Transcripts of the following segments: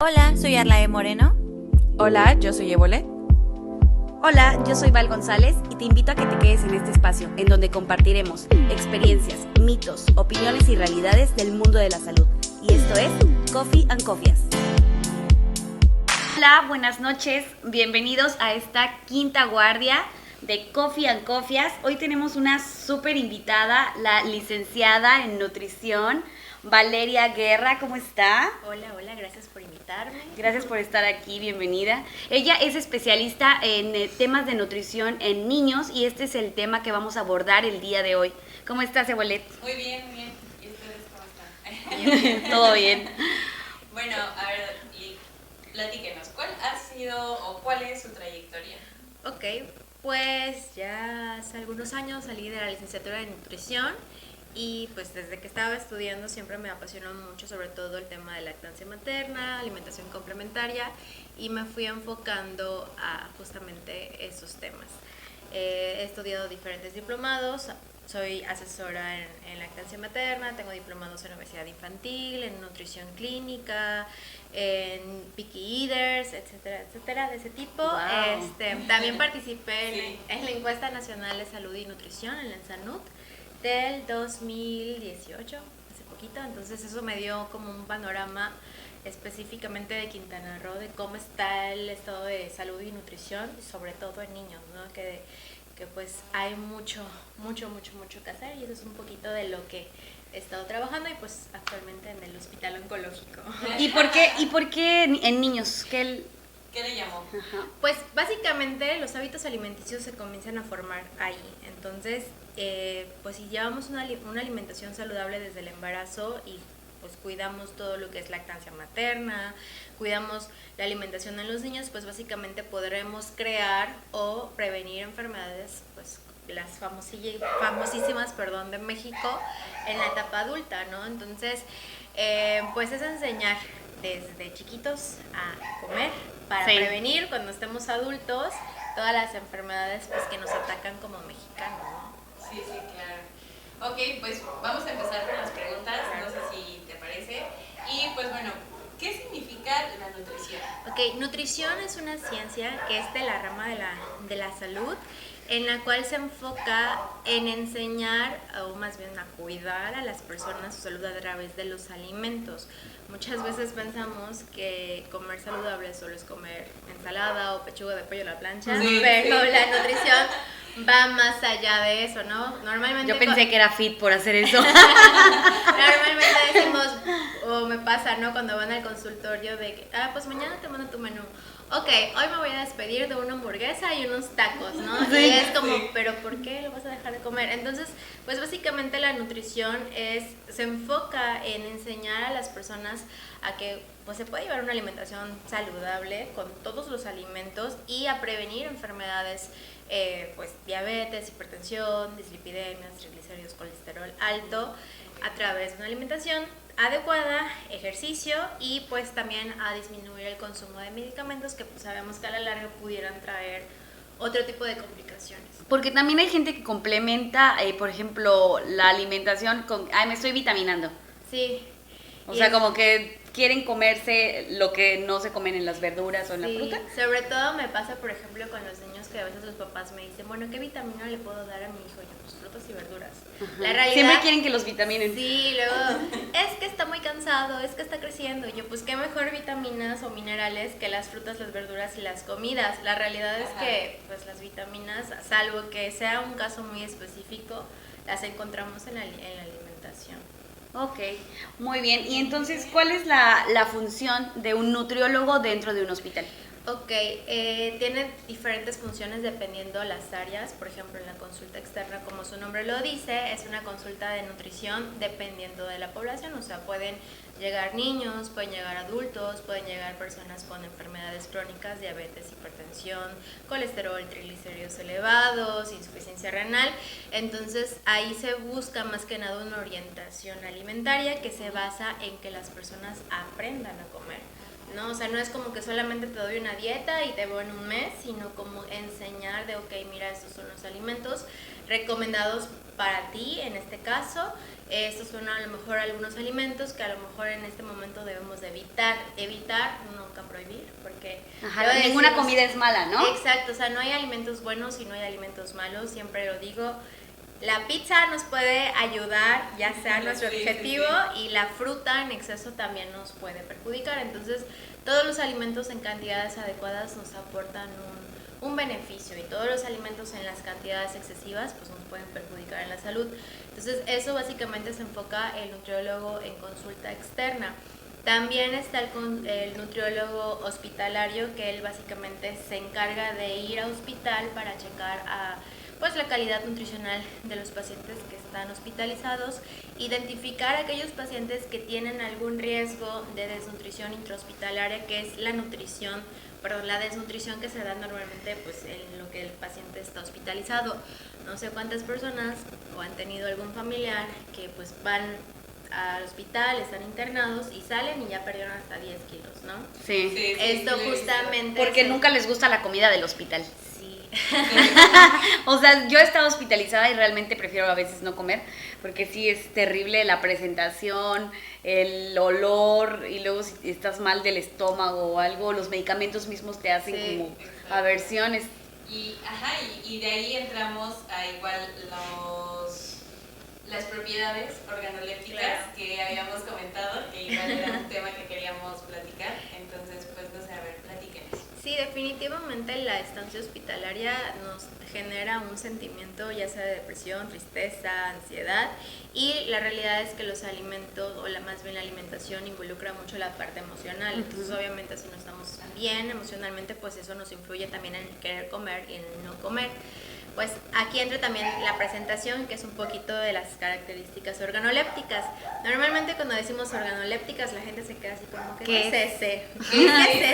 Hola, soy Arlae Moreno. Hola, yo soy Évole. Hola, yo soy Val González y te invito a que te quedes en este espacio en donde compartiremos experiencias, mitos, opiniones y realidades del mundo de la salud. Y esto es Coffee and Cofias. Hola, buenas noches, bienvenidos a esta quinta guardia de Coffee and Cofias. Hoy tenemos una súper invitada, la licenciada en nutrición, Valeria Guerra. ¿Cómo está? Hola, gracias por invitarme. Gracias por estar aquí, bienvenida. Ella es especialista en temas de nutrición en niños y este es el tema que vamos a abordar el día de hoy. ¿Cómo estás, Ebolet? Muy bien, muy bien. ¿Y ustedes cómo están? Todo bien. Bueno, a ver, y platíquenos, ¿cuál ha sido o cuál es su trayectoria? Ok, pues ya hace algunos años salí de la licenciatura de nutrición y pues desde que estaba estudiando siempre me apasionó mucho sobre todo el tema de lactancia materna, alimentación complementaria y me fui enfocando a justamente esos temas. He estudiado diferentes diplomados, soy asesora en lactancia materna, tengo diplomados en obesidad infantil, en nutrición clínica, en picky eaters, etcétera, etcétera, de ese tipo. Wow. También participé en la encuesta nacional de salud y nutrición, en la ENSANUT, del 2018, hace poquito, entonces eso me dio como un panorama específicamente de Quintana Roo, de cómo está el estado de salud y nutrición, sobre todo en niños, ¿no? Que pues hay mucho que hacer y eso es un poquito de lo que he estado trabajando y pues actualmente en el hospital oncológico. ¿Y por qué en niños? ¿Qué le llamó? Ajá. Pues básicamente los hábitos alimenticios se comienzan a formar ahí, entonces pues si llevamos una alimentación saludable desde el embarazo y pues cuidamos todo lo que es lactancia materna, cuidamos la alimentación en los niños, pues básicamente podremos crear o prevenir enfermedades, pues las famosísimas, de México en la etapa adulta, ¿no? Entonces, pues es enseñar desde chiquitos a comer para prevenir cuando estemos adultos todas las enfermedades pues que nos atacan como mexicanos, ¿no? Sí, claro. Ok, pues vamos a empezar con las preguntas, no sé si te parece. Y pues bueno, ¿qué significa la nutrición? Ok, nutrición es una ciencia que es de la rama de la salud, en la cual se enfoca en enseñar, o más bien a cuidar a las personas su salud a través de los alimentos. Muchas veces pensamos que comer saludable solo es comer ensalada o pechuga de pollo a la plancha, Sí, pero sí. la nutrición va más allá de eso, ¿no? Normalmente Yo pensé que era fit por hacer eso. normalmente decimos, o me pasa, ¿no? Cuando van al consultorio de que, pues mañana te mando tu menú. Ok, hoy me voy a despedir de una hamburguesa y unos tacos, ¿no? Sí, y es como, sí. ¿pero por qué lo vas a dejar de comer? Entonces, pues básicamente la nutrición se enfoca en enseñar a las personas a que pues se puede llevar una alimentación saludable con todos los alimentos y a prevenir enfermedades, pues diabetes, hipertensión, dislipidemias, triglicéridos, colesterol alto a través de una alimentación adecuada, ejercicio y pues también a disminuir el consumo de medicamentos que pues sabemos que a la larga pudieran traer otro tipo de complicaciones. Porque también hay gente que complementa, por ejemplo, la alimentación con, me estoy vitaminando. Sí. O sea, como que quieren comerse lo que no se comen en las verduras o en la fruta. Sobre todo me pasa, por ejemplo, con los niños que a veces los papás me dicen, bueno, ¿qué vitamina le puedo dar a mi hijo? Y yo, pues frutas y verduras. Ajá. La realidad, Siempre quieren que los vitaminen. Sí, luego, es que está muy cansado, es que está creciendo. Y yo, pues qué mejor vitaminas o minerales que las frutas, las verduras y las comidas. La realidad es que, pues las vitaminas, salvo que sea un caso muy específico, las encontramos en la alimentación. Ok, muy bien. Y entonces, ¿cuál es la función de un nutriólogo dentro de un hospital? Ok, tiene diferentes funciones dependiendo las áreas. Por ejemplo, en la consulta externa, como su nombre lo dice, es una consulta de nutrición dependiendo de la población. O sea, pueden llegar niños, pueden llegar adultos, pueden llegar personas con enfermedades crónicas, diabetes, hipertensión, colesterol, triglicéridos elevados, insuficiencia renal. Entonces, ahí se busca más que nada una orientación alimentaria que se basa en que las personas aprendan a comer. ¿no? O sea, no es como que solamente te doy una dieta y te veo en un mes, sino como enseñar de, ok, mira, estos son los alimentos recomendados para ti en este caso. Estos son a lo mejor algunos alimentos que a lo mejor en este momento debemos de evitar, nunca prohibir, porque... Ajá, ninguna comida es mala, ¿no? Exacto, o sea, no hay alimentos buenos y no hay alimentos malos, siempre lo digo. La pizza nos puede ayudar, ya sea nuestro objetivo, y la fruta en exceso también nos puede perjudicar. Entonces, todos los alimentos en cantidades adecuadas nos aportan un beneficio, y todos los alimentos en las cantidades excesivas pues nos pueden perjudicar en la salud. Entonces, eso básicamente se enfoca el nutriólogo en consulta externa. También está el nutriólogo hospitalario, que él básicamente se encarga de ir a hospital para checar pues la calidad nutricional de los pacientes que están hospitalizados, identificar a aquellos pacientes que tienen algún riesgo de desnutrición intrahospitalaria, que es la desnutrición que se da normalmente pues en lo que el paciente está hospitalizado. No sé cuántas personas o han tenido algún familiar que pues van al hospital, están internados y salen y ya perdieron hasta 10 kilos, ¿no? Sí. Esto justamente... Porque nunca les gusta la comida del hospital. Sí. O sea, yo he estado hospitalizada y realmente prefiero a veces no comer, porque sí es terrible la presentación, el olor, y luego si estás mal del estómago o algo, los medicamentos mismos te hacen como aversiones. Y de ahí entramos a igual las propiedades organolépticas que habíamos comentado, que igual era un tema que queríamos platicar. Entonces, pues no sé, a ver, platíquenos. Sí, definitivamente la estancia hospitalaria nos genera un sentimiento ya sea de depresión, tristeza, ansiedad, y la realidad es que los alimentos, o más bien la alimentación, involucra mucho la parte emocional. Entonces obviamente si no estamos bien emocionalmente, pues eso nos influye también en querer comer y en no comer. Pues aquí entra también la presentación, que es un poquito de las características organolépticas. Normalmente cuando decimos organolépticas la gente se queda así como que ¿qué es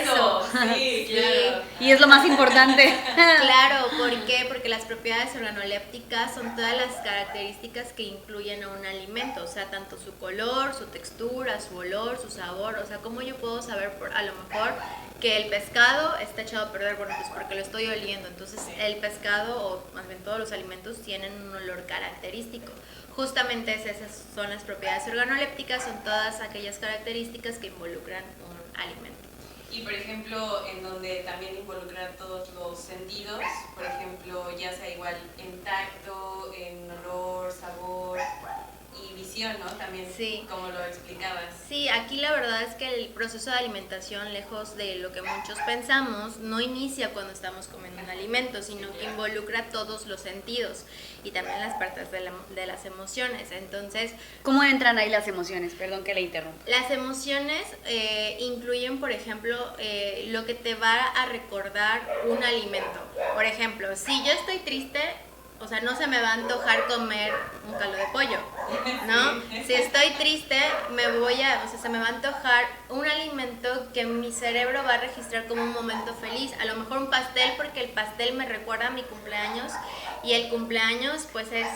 eso? Sí, claro. Y es lo más importante. Claro, ¿por qué? Porque las propiedades organolépticas son todas las características que incluyen a un alimento, o sea, tanto su color, su textura, su olor, su sabor. O sea, ¿cómo yo puedo saber a lo mejor que el pescado está echado a perder? Bueno, pues porque lo estoy oliendo. Entonces el pescado, o más bien todos los alimentos, tienen un olor característico. Justamente esas son las propiedades organolépticas, son todas aquellas características que involucran un alimento. Y por ejemplo, en donde también involucran todos los sentidos, por ejemplo, ya sea igual en tacto, en olor, sabor y visión, ¿no? También, sí, como lo explicabas. Sí, aquí la verdad es que el proceso de alimentación, lejos de lo que muchos pensamos, no inicia cuando estamos comiendo un alimento, sino que involucra todos los sentidos y también las partes de las emociones. Entonces, ¿cómo entran ahí las emociones? Perdón que le interrumpa. Las emociones incluyen, por ejemplo, lo que te va a recordar un alimento. Por ejemplo, si yo estoy triste, o sea, no se me va a antojar comer un caldo de pollo, ¿no? Si estoy triste, se me va a antojar un alimento que mi cerebro va a registrar como un momento feliz. A lo mejor un pastel, porque el pastel me recuerda a mi cumpleaños, y el cumpleaños, pues, es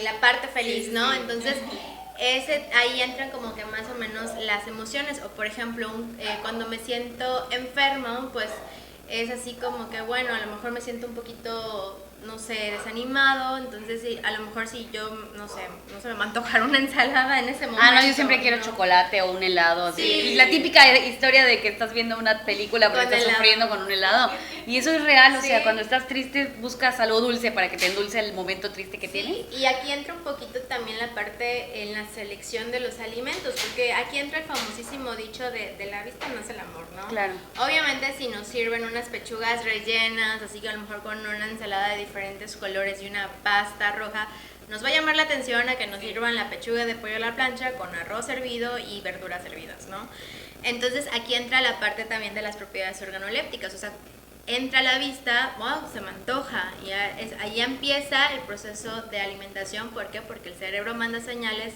la parte feliz, ¿no? Entonces, ahí entran como que más o menos las emociones. O, por ejemplo, cuando me siento enfermo, pues, es así como que, bueno, a lo mejor me siento un poquito, no sé, desanimado, entonces a lo mejor si yo, no sé, no se me va a antojar una ensalada en ese momento. No, yo siempre quiero chocolate o un helado. Sí. Y la típica historia de que estás viendo una película pero estás sufriendo con un helado. Y eso es real, o sea, cuando estás triste buscas algo dulce para que te endulce el momento triste que tienes. Y aquí entra un poquito también la parte en la selección de los alimentos, porque aquí entra el famosísimo dicho de la vista no es el amor, ¿no? Claro. Obviamente si nos sirven unas pechugas rellenas, así que a lo mejor con una ensalada de diferentes colores y una pasta roja, nos va a llamar la atención a que nos sirvan la pechuga de pollo a la plancha con arroz hervido y verduras hervidas, ¿no? Entonces aquí entra la parte también de las propiedades organolépticas, o sea, entra a la vista, wow, se me antoja, y ahí empieza el proceso de alimentación. ¿Por qué? Porque el cerebro manda señales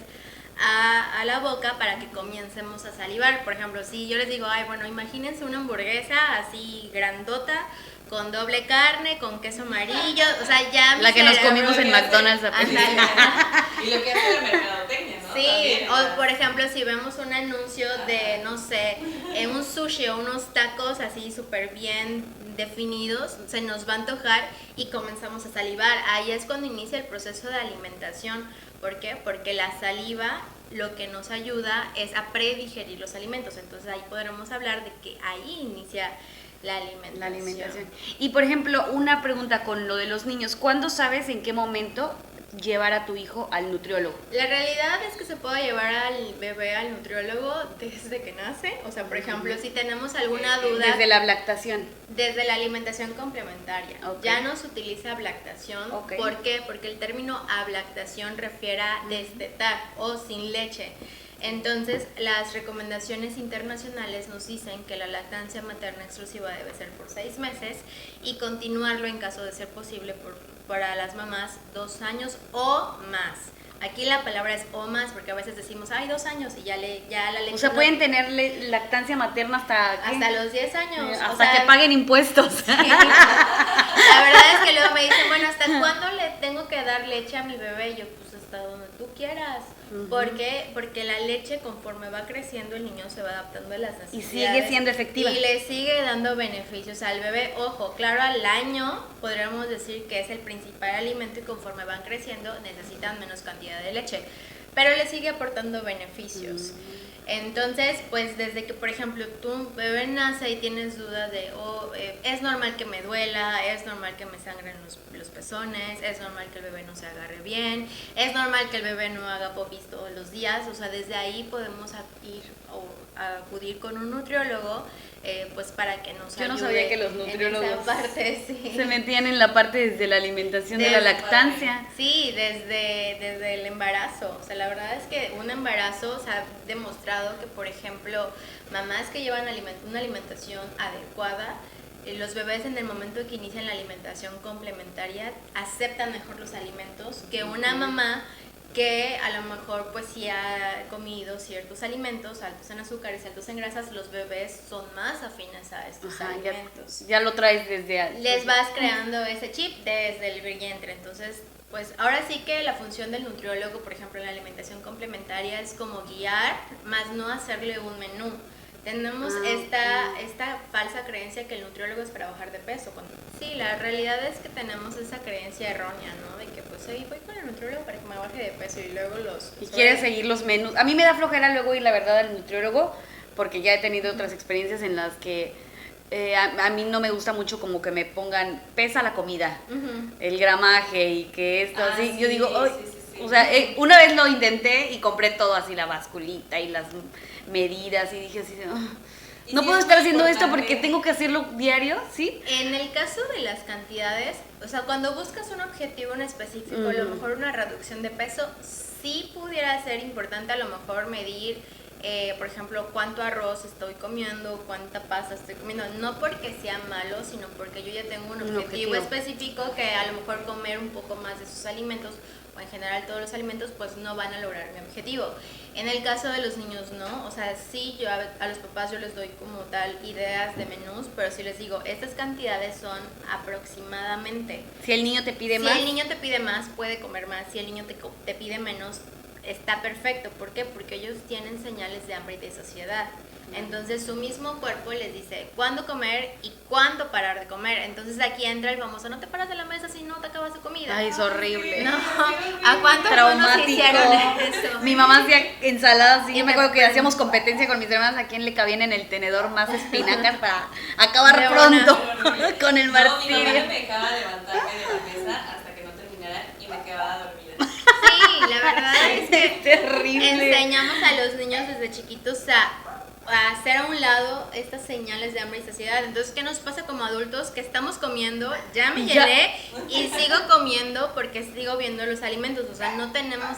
a la boca para que comiencemos a salivar. Por ejemplo, si yo les digo, ay, bueno, imagínense una hamburguesa así grandota, con doble carne, con queso amarillo, o sea, ya la que nos comimos en McDonald's. Y lo que hace la mercadotecnia, ¿no? Sí, También, o por ejemplo, si vemos un anuncio de, no sé, un sushi o unos tacos así súper bien definidos, se nos va a antojar y comenzamos a salivar. Ahí es cuando inicia el proceso de alimentación. ¿Por qué? Porque la saliva lo que nos ayuda es a predigerir los alimentos. Entonces ahí podremos hablar de que ahí inicia la alimentación. La alimentación. Y por ejemplo, una pregunta con lo de los niños. ¿Cuándo sabes en qué momento llevar a tu hijo al nutriólogo? La realidad es que se puede llevar al bebé al nutriólogo desde que nace. O sea, por ejemplo, si tenemos alguna duda... Desde la lactación. Desde la alimentación complementaria. Ok. Ya no se utiliza ablactación. Ok. ¿Por qué? Porque el término ablactación refiere a destetar o sin leche. Entonces, las recomendaciones internacionales nos dicen que la lactancia materna exclusiva debe ser por 6 meses y continuarlo en caso de ser posible para las mamás 2 años o más. Aquí la palabra es o más porque a veces decimos, ay, 2 años y ya la leche... O sea, no- pueden tener lactancia materna hasta... ¿qué? hasta los 10 años. Hasta o sea, que paguen impuestos. Sí. La verdad es que luego me dicen, bueno, ¿hasta cuándo le tengo que dar leche a mi bebé? Y yo, pues hasta donde tú quieras. ¿Por qué? Porque la leche, conforme va creciendo, el niño se va adaptando a las Y necesidades. sigue siendo efectiva. Y le sigue dando beneficios al bebé. Ojo, claro, al año podríamos decir que es el principal alimento y conforme van creciendo necesitan menos cantidad de leche. Pero le sigue aportando beneficios. Entonces, pues desde que, por ejemplo, tu bebé nace y tienes duda de, es normal que me duela, es normal que me sangren los pezones, es normal que el bebé no se agarre bien, es normal que el bebé no haga popis todos los días, o sea, desde ahí podemos ir o acudir con un nutriólogo, pues para que nos Yo no ayude sabía que los en nutriólogos esa parte, sí. se metían en la parte desde la alimentación de la lactancia. Sí, desde el embarazo. O sea, la verdad es que un embarazo se ha demostrado que, por ejemplo, mamás que llevan una alimentación adecuada, los bebés en el momento que inician la alimentación complementaria aceptan mejor los alimentos que una mamá que a lo mejor pues sí ha comido ciertos alimentos altos en azúcares, altos en grasas. Los bebés son más afines a estos Ajá, alimentos. ya lo traes desde... Les vas creando ese chip desde el vientre. Entonces, pues ahora sí que la función del nutriólogo, por ejemplo, en la alimentación complementaria es como guiar, más no hacerle un menú. Tenemos esta falsa creencia que el nutriólogo es para bajar de peso. Sí, la realidad es que tenemos esa creencia errónea, ¿no? De que pues ahí voy con el nutriólogo para que me baje de peso y luego Y quieres seguir los menús. A mí me da flojera luego ir, la verdad, al nutriólogo, porque ya he tenido otras experiencias en las que a mí no me gusta mucho como que me pongan, pesa la comida, el gramaje y que esto así. Sí, Yo digo, "Ay", sí. o sea, una vez lo intenté y compré todo así, la basculita y las medidas y dije así, Y no sí puedo es estar muy haciendo esto importante. porque tengo que hacerlo diario, ¿sí? En el caso de las cantidades, o sea, cuando buscas un objetivo en específico, a lo mejor una reducción de peso, sí pudiera ser importante a lo mejor medir, por ejemplo, cuánto arroz estoy comiendo, cuánta pasta estoy comiendo, no porque sea malo, sino porque yo ya tengo un objetivo específico que a lo mejor comer un poco más de esos alimentos o en general todos los alimentos pues no van a lograr mi objetivo. En el caso de los niños no, o sea, sí yo a los papás yo les doy como tal ideas de menús, pero sí les digo, estas cantidades son aproximadamente. Si el niño te pide más. Si el niño te pide más, puede comer más, si el niño te pide menos, está perfecto. ¿Por qué? Porque ellos tienen señales de hambre y de saciedad. Entonces su mismo cuerpo les dice cuándo comer y cuándo parar de comer. Entonces aquí entra el famoso, no te paras de la mesa si no te acabas de comida. Ay, es horrible. No, ¿a cuántos Traumático. hicieron eso? Mi mamá hacía ensaladas y Y yo me te acuerdo que ponen- hacíamos competencia con mis hermanas a quién le cabían en el tenedor más espinacas para acabar De pronto con el No, mi mamá martirio. no me dejaba levantarme de la mesa hasta que no terminara y me quedaba dormida. Sí, la verdad es que Es terrible. enseñamos a los niños desde chiquitos a hacer a un lado estas señales de hambre y saciedad. Entonces, ¿qué nos pasa como adultos? Que estamos comiendo, ya me Ya. llené y sigo comiendo porque sigo viendo los alimentos. O sea, no tenemos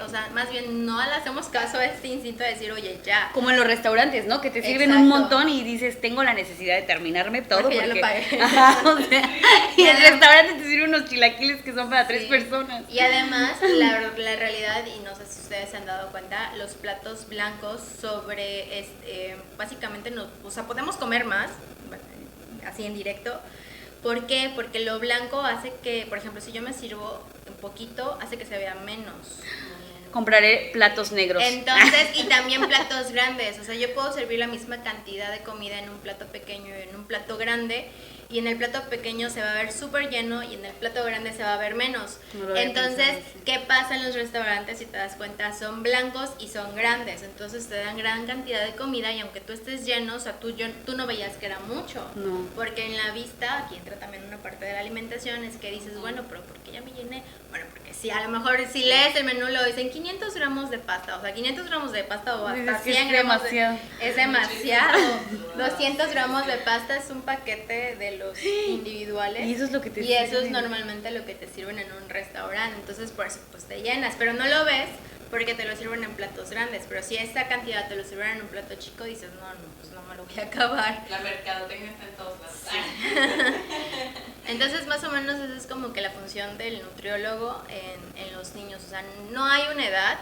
o sea, más bien no le hacemos caso a este instinto de decir, oye, ya. Como en los restaurantes, ¿no? Que te sirven un Exacto. montón y dices, tengo la necesidad de terminarme todo Porque ya lo pagué. Ajá, o sea, y el restaurante te sirve unos chilaquiles que son para 3 Sí. personas. Y además, la realidad, y no sé si ustedes se han dado cuenta, los platos blancos básicamente, o sea, podemos comer más, así en directo. ¿Por qué? Porque lo blanco hace que, por ejemplo, si yo me sirvo un poquito, hace que se vea menos. Compraré platos negros. Entonces, y también platos grandes, o sea, yo puedo servir la misma cantidad de comida en un plato pequeño y en un plato grande, y en el plato pequeño se va a ver súper lleno y en el plato grande se va a ver menos. No lo había Entonces, pensado, sí. ¿qué pasa en los restaurantes? Si te das cuenta, son blancos y son grandes, entonces te dan gran cantidad de comida y aunque tú estés lleno, o sea, tú no veías que era mucho, No. porque en la vista, aquí entra también una parte de la alimentación, es que dices, bueno, pero ¿por qué ya me llené? Bueno, porque sí, a lo mejor si lees el menú lo dicen 500 gramos de pasta, o sea, 500 gramos de pasta o Dices hasta que es 100 gramos demasiado. es demasiado. 200 gramos de pasta es un paquete de los individuales. Y eso es lo que te Y eso es sirven. normalmente lo que te sirven en un restaurante. Entonces, por eso pues te llenas, pero no lo ves porque te lo sirven en platos grandes. Pero si esta cantidad te lo sirven en un plato chico, dices, no, pues no me lo voy a acabar. La mercadotecnia está en todos lados. Entonces, más o menos esa es como que la función del nutriólogo en los niños. O sea, no hay una edad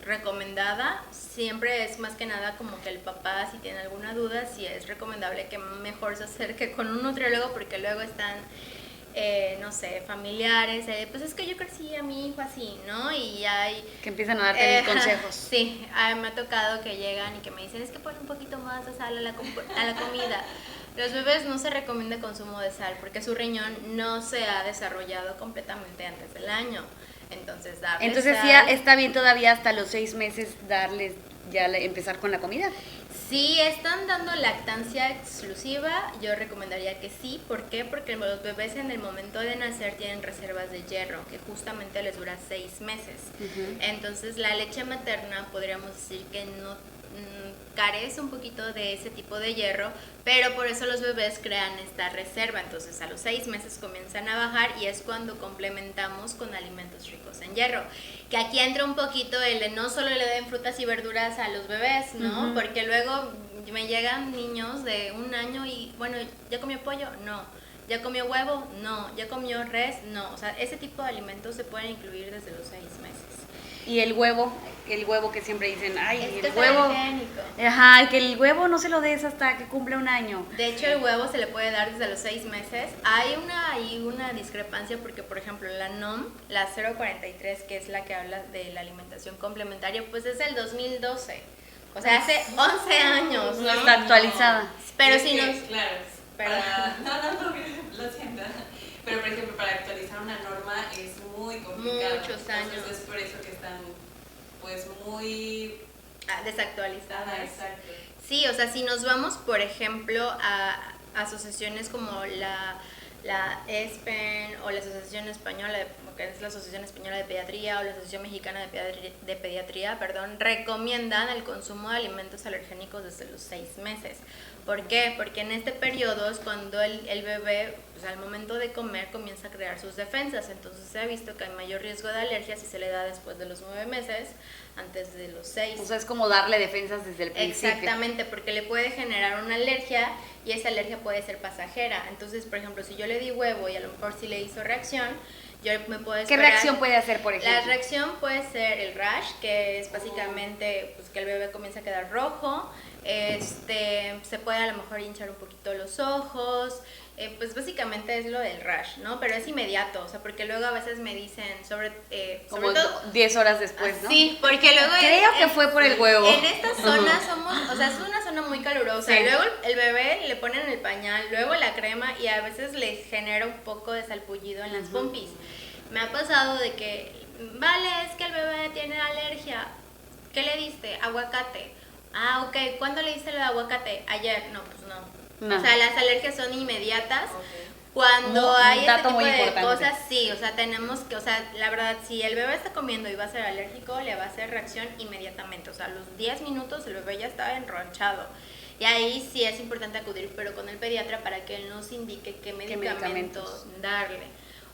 recomendada, siempre es más que nada como que el papá, si tiene alguna duda, si es recomendable que mejor se acerque con un nutriólogo, porque luego están, no sé, familiares, pues es que yo crecí a mi hijo así, ¿no? Y hay... Que empiezan a darte mil consejos. Sí, me ha tocado que llegan y que me dicen, es que pon un poquito más de sal a la comida. Los bebés no se recomienda consumo de sal porque su riñón no se ha desarrollado completamente antes del año. Entonces, Entonces sí sal. está bien todavía hasta los 6 meses darles, empezar con la comida. Si están dando lactancia exclusiva, yo recomendaría que sí. ¿Por qué? Porque los bebés en el momento de nacer tienen reservas de hierro, que justamente les dura 6 meses. Entonces, la leche materna podríamos decir que no carece un poquito de ese tipo de hierro, pero por eso los bebés crean esta reserva. Entonces a los 6 meses comienzan a bajar y es cuando complementamos con alimentos ricos en hierro. Que aquí entra un poquito el de no solo le den frutas y verduras a los bebés, ¿no? Porque luego me llegan niños de 1 año y, bueno, ¿ya comió pollo? No. ¿Ya comió huevo? No. ¿Ya comió res? No. O sea, ese tipo de alimentos se pueden incluir desde los 6 meses. Y el huevo que siempre dicen, ay, Es el que es huevo. alergénico. Ajá, que el huevo no se lo des hasta que cumple 1 año. De hecho, el huevo se le puede dar desde los 6 meses. Hay una discrepancia porque, por ejemplo, la NOM, la 043, que es la que habla de la alimentación complementaria, pues es del 2012. O sea, hace 11 años, No ¿no? está actualizada. Pero Es si que, nos... Claro, Perdón. no, lo siento. Pero, por ejemplo, para actualizar una norma es muy complicado. Muchos años. Entonces, es por eso que están, pues, muy... desactualizadas. Exacto. Sí, o sea, si nos vamos, por ejemplo, a asociaciones como la ESPEN o la Asociación Española, que es la Asociación Española de Pediatría o la Asociación Mexicana de Pediatría, recomiendan el consumo de alimentos alergénicos desde los 6 meses. ¿Por qué? Porque en este periodo es cuando el bebé, pues al momento de comer, comienza a crear sus defensas. Entonces se ha visto que hay mayor riesgo de alergia si se le da después de los 9 meses, antes de los 6. O sea, es como darle defensas desde el principio. Exactamente, porque le puede generar una alergia y esa alergia puede ser pasajera. Entonces, por ejemplo, si yo le di huevo y a lo mejor sí le hizo reacción, yo me puedo esperar. ¿Qué reacción puede hacer, por ejemplo? La reacción puede ser el rash, que es básicamente pues, que el bebé comienza a quedar rojo, se puede a lo mejor hinchar un poquito los ojos, pues básicamente es lo del rash, ¿no? Pero es inmediato, o sea, porque luego a veces me dicen Como sobre todo 10 horas después, ¿no? Sí, porque luego Creo que fue por el huevo. En esta zona somos, o sea, es una zona muy calurosa. Sí. Luego el bebé le ponen el pañal, luego la crema y a veces le genera un poco de salpullido en las pompis. Me ha pasado de que, vale, es que el bebé tiene alergia. ¿Qué le diste? Aguacate. Ah, ok. ¿Cuándo le diste el aguacate? Ayer. No, pues no. No. O sea, las alergias son inmediatas. Okay. Cuando Un hay este dato tipo muy de importante. cosas, sí, o sea, tenemos que, o sea, la verdad, si el bebé está comiendo y va a ser alérgico, le va a hacer reacción inmediatamente. O sea, a los 10 minutos el bebé ya está enronchado. Y ahí sí es importante acudir, pero con el pediatra para que él nos indique qué medicamento medicamentos? darle.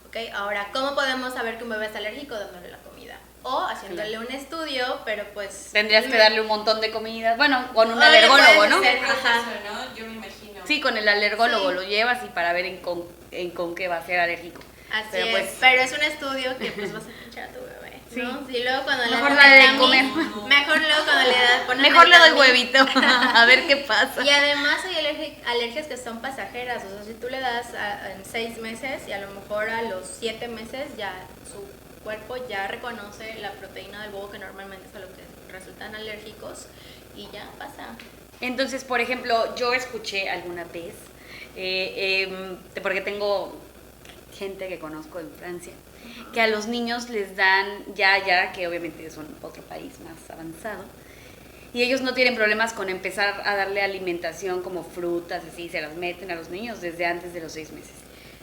¿Ok? Ahora, ¿cómo podemos saber que un bebé es alérgico? Dándole la comida. O haciéndole un estudio, pero pues... Tendrías que darle un montón de comida. Bueno, con un O le alergólogo, puedes ¿no? hacer- El Ajá. proceso, ¿no? Yo me imagino. Sí, con el alergólogo Sí. lo llevas y para ver en con qué va a ser alérgico. Así Pero es, pues- pero es un estudio que pues vas a pinchar a tu bebé, ¿no? Sí. Y luego cuando Mejor le dale de das comer. mejor luego cuando le das pones Mejor le doy Metami. huevito, a ver qué pasa. Y además hay alergias que son pasajeras, o sea, si tú le das en 6 meses y a lo mejor a los 7 meses ya cuerpo ya reconoce la proteína del huevo, que normalmente es a lo que resultan alérgicos, y ya pasa. Entonces, por ejemplo, yo escuché alguna vez, porque tengo gente que conozco en Francia, que a los niños les dan, ya que obviamente son otro país más avanzado, y ellos no tienen problemas con empezar a darle alimentación como frutas, así, se las meten a los niños desde antes de los 6 meses.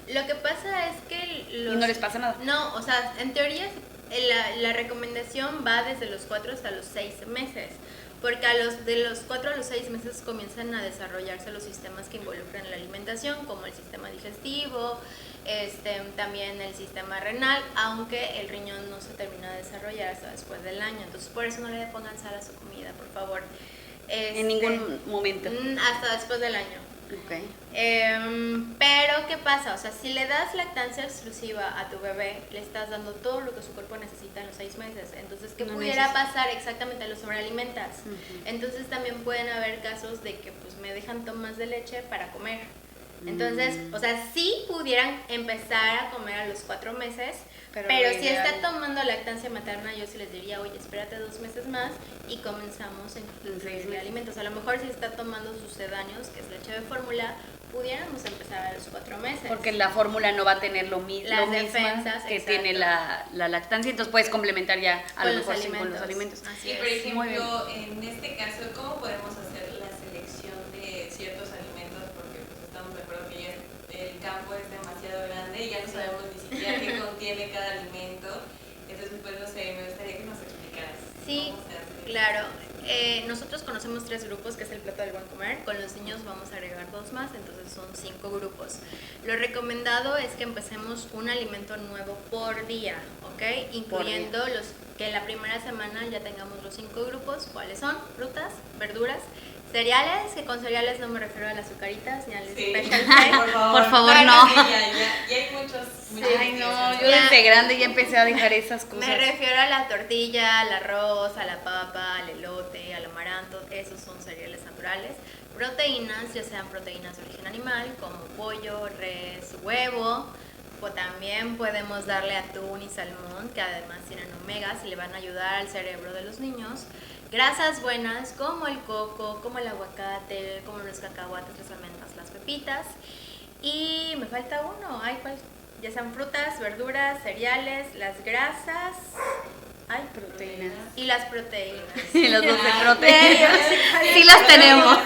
Lo que pasa es que Y no les pasa nada. No, o sea, en teoría la recomendación va desde los 4 hasta los 6 meses, porque de los 4 a los 6 meses comienzan a desarrollarse los sistemas que involucran la alimentación, como el sistema digestivo, también el sistema renal, aunque el riñón no se termina de desarrollar hasta después del año. Entonces, por eso no le pongan sal a su comida, por favor. En ningún momento. Hasta después del año. Okay. Pero, ¿qué pasa? O sea, si le das lactancia exclusiva a tu bebé, le estás dando todo lo que su cuerpo necesita en los 6 meses. Entonces, ¿qué pudiera pasar? Exactamente, lo sobrealimentas. Entonces, también pueden haber casos de que pues me dejan tomas de leche para comer. Entonces, o sea, sí pudieran empezar a comer a los 4 meses, pero si está tomando lactancia materna, yo sí les diría, oye, espérate 2 meses más y comenzamos a incluir alimentos. A lo mejor si está tomando sus sedáneos, que es leche de fórmula, pudiéramos empezar a los 4 meses. Porque la fórmula no va a tener lo mismo que exacto. tiene la lactancia, entonces puedes complementar ya a lo mejor con los alimentos. Y por ejemplo, en este caso, ¿cómo podemos hacer la selección de ciertos alimentos? Porque pues estamos de acuerdo que ya el campo es demasiado grande y ya no sabemos ni siquiera qué contiene cada alimento. Entonces, pues no sé, me gustaría que nos explicaras. Sí, cómo se hace. claro. Nosotros conocemos 3 grupos, que es el plato del buen comer. Con los niños vamos a agregar 2 más, entonces son 5 grupos. Lo recomendado es que empecemos un alimento nuevo por día, ¿ok? Incluyendo los que la primera semana ya tengamos los 5 grupos. ¿Cuáles son? Frutas, verduras, cereales, que con cereales no me refiero a las azucaritas ni al Special K. Por favor, Claro, no. sí, ya hay muchos. Ay, no, yo desde grande ya empecé a dejar esas cosas. Me refiero a la tortilla, al arroz, a la papa, al elote, al amaranto. Esos son cereales naturales. Proteínas, ya sean proteínas de origen animal, como pollo, res, huevo. O también podemos darle atún y salmón, que además tienen omegas y le van a ayudar al cerebro de los niños. Grasas buenas como el coco, como el aguacate, como los cacahuates, las almendras, las pepitas. Y me falta uno, ya sean frutas, verduras, cereales, las grasas. Ay, proteínas. Y las proteínas. Y los 12 proteínas. Sí las tenemos.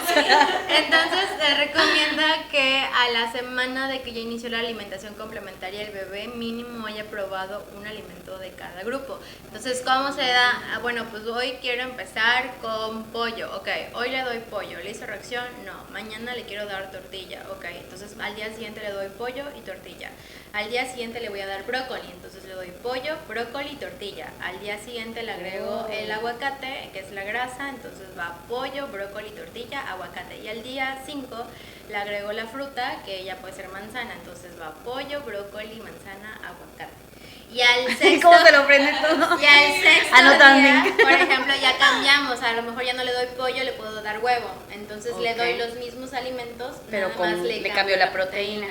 Entonces se recomienda que a la semana de que ya inició la alimentación complementaria, el bebé mínimo haya probado un alimento de cada grupo. Entonces, ¿cómo se da? Bueno, pues hoy quiero empezar con pollo. Ok, hoy le doy pollo. ¿Le hizo reacción? No. Mañana le quiero dar tortilla. Ok, entonces al día siguiente le doy pollo y tortilla. Al día siguiente le voy a dar brócoli, entonces le doy pollo, brócoli y tortilla. Al día siguiente le agrego el aguacate, que es la grasa, entonces va pollo, brócoli, tortilla, aguacate. Y al día 5 le agrego la fruta, que ya puede ser manzana, entonces va pollo, brócoli, manzana, aguacate. Y al sexto, ¿Cómo se lo prende todo? y al sexto Anotando. día, por ejemplo, ya cambiamos, a lo mejor ya no le doy pollo, le puedo dar huevo. Entonces le doy los mismos alimentos, pero nada más le cambio la proteína.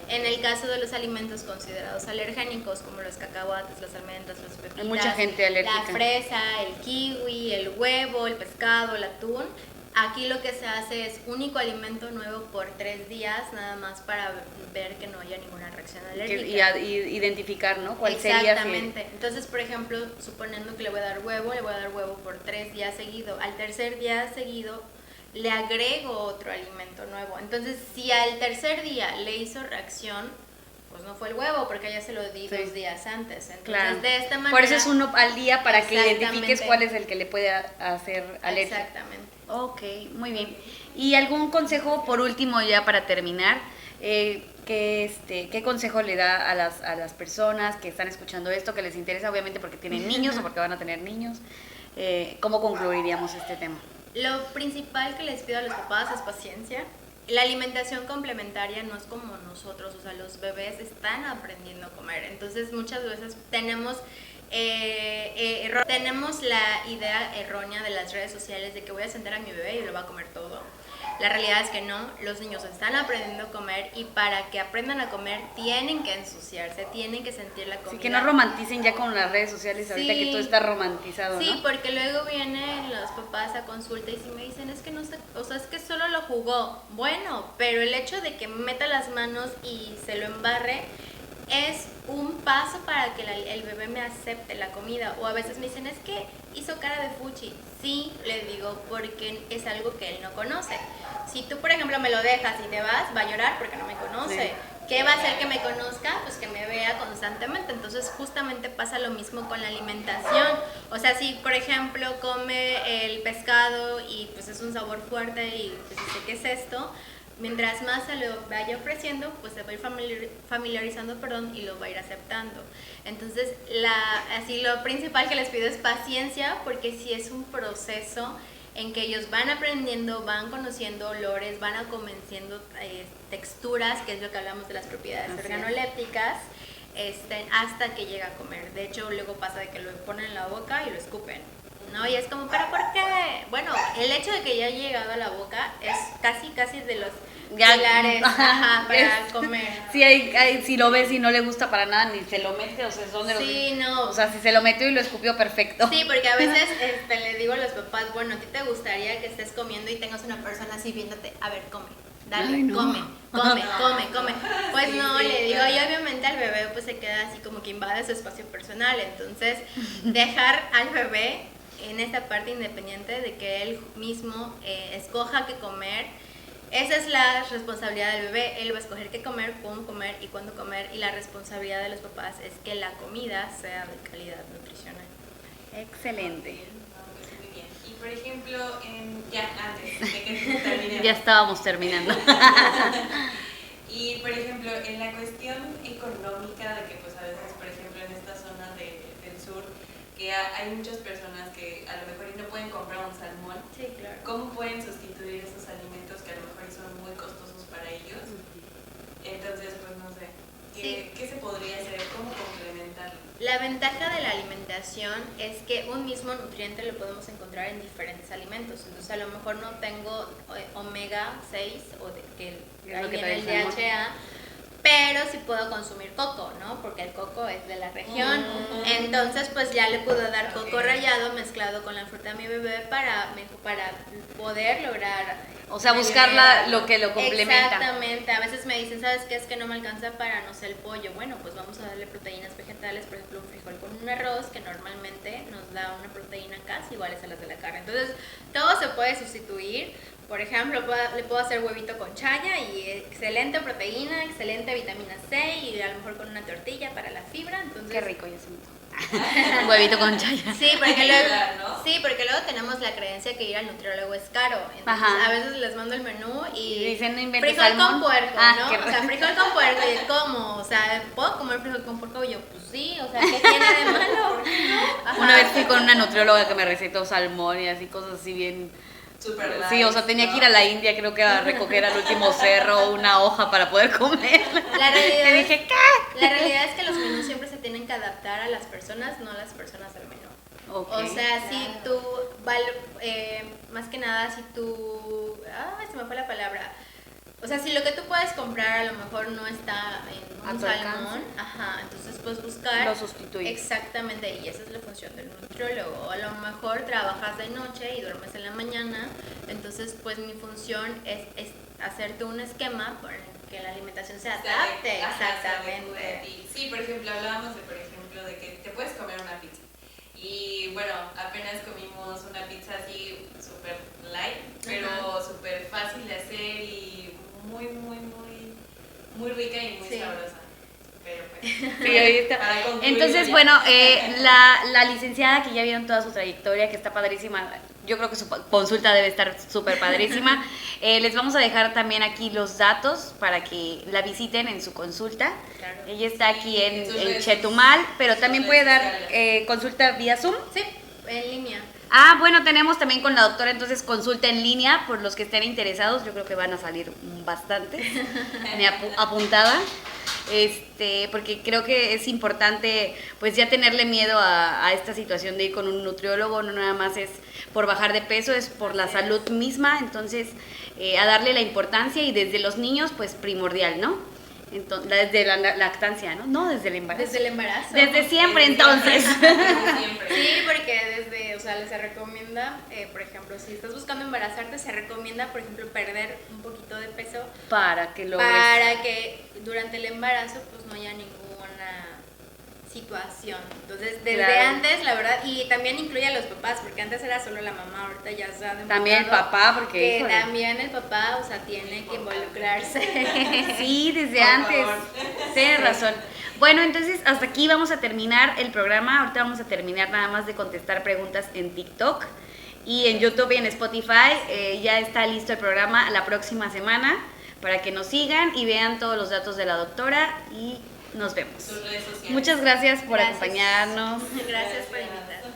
En el caso de los alimentos considerados alergénicos, como los cacahuates, las almendras, las pepitas, Hay mucha gente alérgica. la fresa, el kiwi, el huevo, el pescado, el atún, aquí lo que se hace es único alimento nuevo por 3 días, nada más para ver que no haya ninguna reacción alérgica. Y identificar, ¿no? ¿Cuál sería? Exactamente. Entonces, por ejemplo, suponiendo que le voy a dar huevo por 3 días seguido. Al tercer día seguido le agrego otro alimento nuevo. Entonces, si al tercer día le hizo reacción, pues no fue el huevo, porque ya se lo di 2 días antes. Entonces, claro. De esta manera... Por eso es uno al día para que identifiques cuál es el que le puede hacer alergia. Exactamente. Ok, muy bien. ¿Y algún consejo, por último, ya para terminar? ¿Qué consejo le da a las personas que están escuchando esto, que les interesa, obviamente porque tienen niños o porque van a tener niños? ¿Cómo concluiríamos este tema? Lo principal que les pido a los papás es paciencia. La alimentación complementaria no es como nosotros, o sea, los bebés están aprendiendo a comer. Entonces, muchas veces tenemos la idea errónea de las redes sociales de que voy a sentar a mi bebé y lo va a comer todo. La realidad es que no, los niños están aprendiendo a comer y para que aprendan a comer tienen que ensuciarse, tienen que sentir la comida. Sí, que no romanticen ya con las redes sociales ahorita que todo está romantizado, sí, ¿no? porque luego vienen los papás a consulta y si me dicen, es que no sé, o sea, es que solo lo jugó. Bueno, pero el hecho de que meta las manos y se lo embarre es un paso para que el bebé me acepte la comida. O a veces me dicen, es que hizo cara de fuchi. Sí, le digo, porque es algo que él no conoce. Si tú, por ejemplo, me lo dejas y te vas, va a llorar porque no me conoce. Sí. ¿Qué va a hacer que me conozca? Pues que me vea constantemente. Entonces justamente pasa lo mismo con la alimentación. O sea, si por ejemplo come el pescado y pues es un sabor fuerte y pues dice, ¿qué es esto? Mientras más se lo vaya ofreciendo, pues se va a ir familiarizando, y lo va a ir aceptando. Entonces, así lo principal que les pido es paciencia, porque sí es un proceso en que ellos van aprendiendo, van conociendo olores, van convenciendo texturas, que es lo que hablamos de las propiedades organolépticas, hasta que llega a comer. De hecho, luego pasa de que lo ponen en la boca y lo escupen, ¿no? Y es como, ¿pero por qué? Bueno, el hecho de que ya haya llegado a la boca es casi de los pilares para comer. Sí, si lo ves y no le gusta para nada, ni se lo mete, o sea, no. O sea, si se lo metió y lo escupió, perfecto. Sí, porque a veces le digo a los papás, bueno, ¿a ti te gustaría que estés comiendo y tengas una persona así viéndote? A ver, come. Dale, ay, no. come. Pues sí, no, le digo, y obviamente al bebé pues se queda así como que invade su espacio personal. Entonces, dejar al bebé en esta parte independiente de que él mismo escoja qué comer. Esa es la responsabilidad del bebé. Él va a escoger qué comer, cómo comer y cuándo comer. Y la responsabilidad de los papás es que la comida sea de calidad nutricional. Excelente. Muy bien. Y por ejemplo, ya antes de que terminemos. Ya estábamos terminando. Y por ejemplo, en la cuestión económica de que pues a veces, por ejemplo, en esta zona del sur, que hay muchas personas que a lo mejor no pueden comprar un salmón. Sí, claro. ¿Cómo pueden sustituir esos alimentos que a lo mejor son muy costosos para ellos? Entonces, pues no sé, ¿qué se podría hacer? ¿Cómo complementarlo? La ventaja de la alimentación es que un mismo nutriente lo podemos encontrar en diferentes alimentos. Entonces, a lo mejor no tengo omega 6 o que ahí viene el DHA, pero sí puedo consumir coco, ¿no? Porque el coco es de la región. Entonces, pues ya le puedo dar coco rallado mezclado con la fruta a mi bebé para poder lograr... O sea, buscar lo que lo complementa. Exactamente. A veces me dicen, ¿sabes qué? Es que no me alcanza para, no sé, el pollo. Bueno, pues vamos a darle proteínas vegetales, por ejemplo, un frijol con un arroz, que normalmente nos da una proteína casi iguales a las de la carne. Entonces, todo se puede sustituir. Por ejemplo, le puedo hacer huevito con chaya y excelente proteína, excelente vitamina C y a lo mejor con una tortilla para la fibra. Entonces, qué rico, ya se me un huevito con chaya. Sí, porque luego tenemos la creencia que ir al nutriólogo es caro. Entonces, a veces les mando el menú y dicen, no frijol salmón con puerco, ¿no? O sea, frijol con puerco. Y ¿cómo? O sea, ¿puedo comer frijol con puerco? Y yo, pues sí, o sea, ¿qué tiene de malo? Una vez fui con una nutrióloga que me recetó salmón y así, cosas así bien... Super light, sí, o sea, tenía que ir a la India, creo que a recoger al último cerro una hoja para poder comer. La realidad, y dije, ¿qué? La realidad es que los menús siempre se tienen que adaptar a las personas, no a las personas al menú. Okay. O sea, si tú, más que nada, si tú, se me fue la palabra. O sea, si lo que tú puedes comprar a lo mejor no está en un salmón, entonces puedes buscar... Lo sustituir. Exactamente, y esa es la función del nutriólogo. A lo mejor trabajas de noche y duermes en la mañana, entonces pues mi función es hacerte un esquema para que la alimentación se adapte. Exactamente. Sí, por ejemplo, hablábamos de que te puedes comer una pizza. Y bueno, apenas comimos una pizza así súper light, pero súper fácil de hacer y muy rica y muy sabrosa. Pero pues, sí, ahorita. Entonces, bueno, la licenciada que ya vieron toda su trayectoria, que está padrísima, yo creo que su consulta debe estar súper padrísima. Les vamos a dejar también aquí los datos para que la visiten en su consulta. Claro. Ella está aquí en Chetumal, pero también puede dar consulta vía Zoom. Sí, en línea. Bueno, tenemos también con la doctora, entonces consulta en línea por los que estén interesados. Yo creo que van a salir bastantes. Me apuntada. Porque creo que es importante pues ya tenerle miedo a esta situación de ir con un nutriólogo, no nada más es por bajar de peso, es por la salud misma, entonces a darle la importancia y desde los niños pues primordial, ¿no? Entonces, desde la lactancia, ¿no? No, desde el embarazo. Desde el embarazo. Desde siempre, entonces. Siempre. Sí, porque desde, o sea, se recomienda, por ejemplo, si estás buscando embarazarte, se recomienda, por ejemplo, perder un poquito de peso Para que logres. para que durante el embarazo pues no haya ninguna situación. Entonces, desde Claro. antes, la verdad, y también incluye a los papás, porque antes era solo la mamá, ahorita ya se han También el enfocado papá, porque, que híjole. también el papá, o sea, tiene que involucrarse. Sí, desde Por antes. favor. Tienes razón. Bueno, entonces hasta aquí vamos a terminar el programa. Ahorita vamos a terminar nada más de contestar preguntas en TikTok y en YouTube y en Spotify. Ya está listo el programa la próxima semana para que nos sigan y vean todos los datos de la doctora y nos vemos. Sus redes sociales. Muchas gracias por Gracias. acompañarnos. Gracias por invitarme.